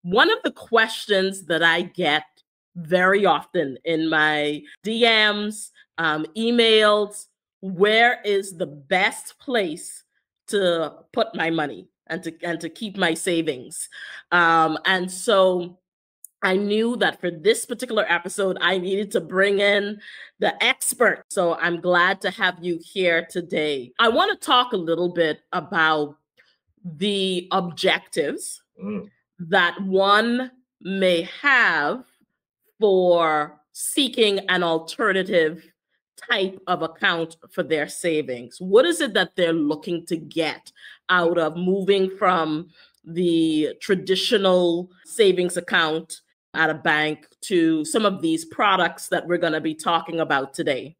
One of the questions that I get very often in my DMs, emails, where is the best place to put my money and to keep my savings? And so I knew that for this particular episode, I needed to bring in the expert. So I'm glad to have you here today. I want to talk a little bit about the objectives that one may have for seeking an alternative type of account for their savings. What is it that they're looking to get out of moving from the traditional savings account at a bank to some of these products that we're going to be talking about today?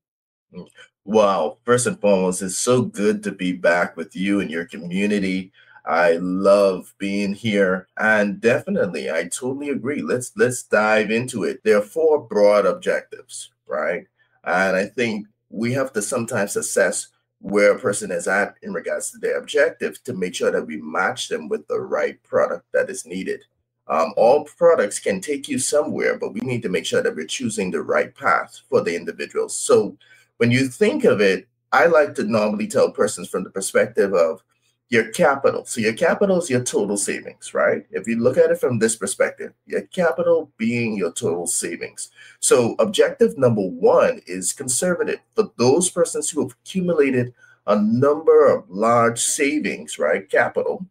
Wow. First and foremost, it's so good to be back with you and your community. I love being here, and definitely I totally agree. Let's dive into it. There are four broad objectives, right? And I think we have to sometimes assess where a person is at in regards to their objective to make sure that we match them with the right product that is needed. All products can take you somewhere, but we need to make sure that we're choosing the right path for the individuals. So when you think of it, I like to normally tell persons from the perspective of your capital. So your capital is your total savings, right? If you look at it from this perspective, your capital being your total savings. So objective number one is conservative. For those persons who have accumulated a number of large savings, right? Capital.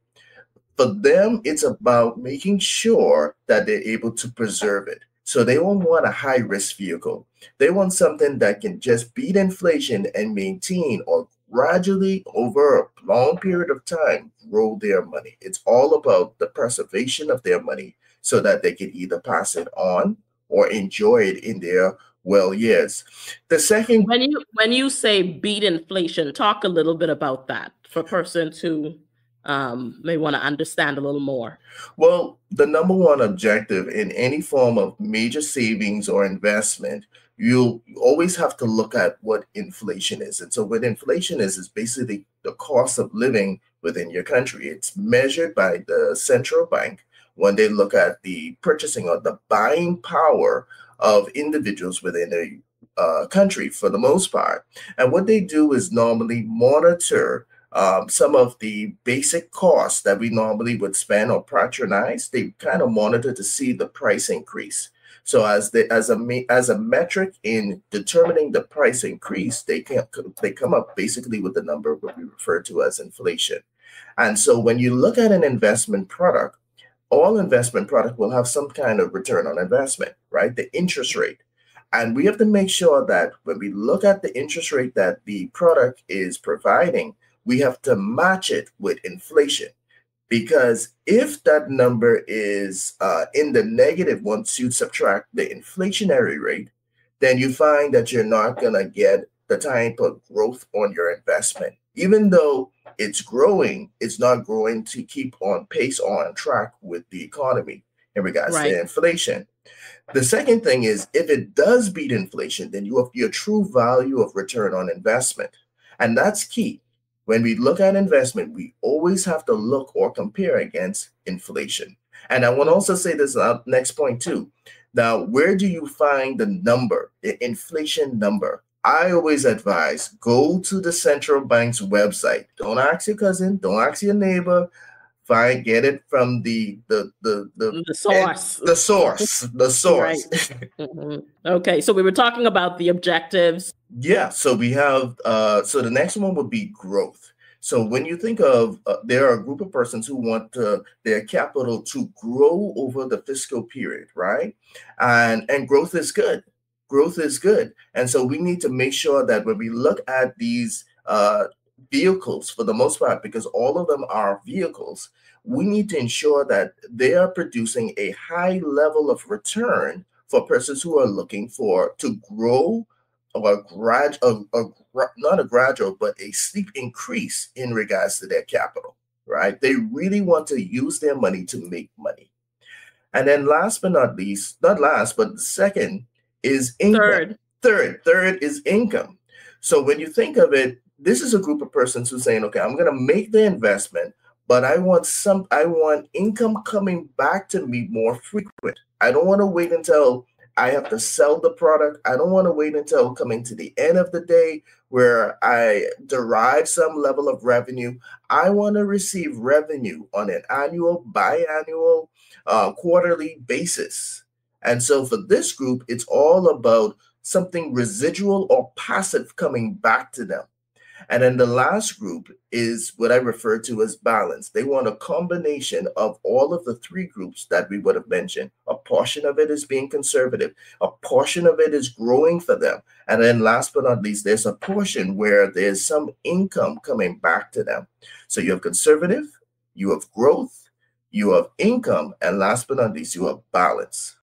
For them, it's about making sure that they're able to preserve it. So they don't want a high risk vehicle. They want something that can just beat inflation and maintain or gradually over a long period of time grow their money. It's all about the preservation of their money so that they can either pass it on or enjoy it in their well years. The second, when you say beat inflation, talk a little bit about that for persons who may want to understand a little more. Well, the number one objective in any form of major savings or investment, you always have to look at what inflation is. And so what inflation is basically the cost of living within your country. It's measured by the central bank when they look at the purchasing or the buying power of individuals within a country for the most part. And what they do is normally monitor some of the basic costs that we normally would spend or patronize. They kind of monitor to see the price increase. So as a metric in determining the price increase, they come up basically with the number what we refer to as inflation. And so when you look at an investment product, all investment product will have some kind of return on investment, right? The interest rate. And we have to make sure that when we look at the interest rate that the product is providing, we have to match it with inflation. Because if that number is in the negative, once you subtract the inflationary rate, then you find that you're not going to get the type of growth on your investment. Even though it's growing, it's not growing to keep on pace or on track with the economy in regards to inflation. The second thing is, if it does beat inflation, then you have your true value of return on investment. And that's key. When we look at investment, we always have to look or compare against inflation. And I want to also say this next point too. Now, where do you find the number, the inflation number? I always advise go to the central bank's website. Don't ask your cousin, don't ask your neighbor. Get it from the source. The source. Right. Okay, so we were talking about the objectives. Yeah, so we have so the next one would be growth. So when you think of there are a group of persons who want their capital to grow over the fiscal period, right? And growth is good. Growth is good. And so we need to make sure that when we look at these vehicles, for the most part, because all of them are vehicles, we need to ensure that they are producing a high level of return for persons who are looking to grow or not a gradual, but a steep increase in regards to their capital, right? They really want to use their money to make money. And then last but not least, not last, but the second is income. Third is income. So when you think of it, this is a group of persons who's saying, okay, I'm going to make the investment, but I want income coming back to me more frequent. I don't want to wait until I have to sell the product. I don't want to wait until coming to the end of the day where I derive some level of revenue. I want to receive revenue on an annual, biannual, quarterly basis. And so for this group, it's all about something residual or passive coming back to them. And then the last group is what I refer to as balance. They want a combination of all of the three groups that we would have mentioned. A portion of it is being conservative, a portion of it is growing for them. And then last but not least, there's a portion where there's some income coming back to them. So you have conservative, you have growth, you have income, and last but not least, you have balance.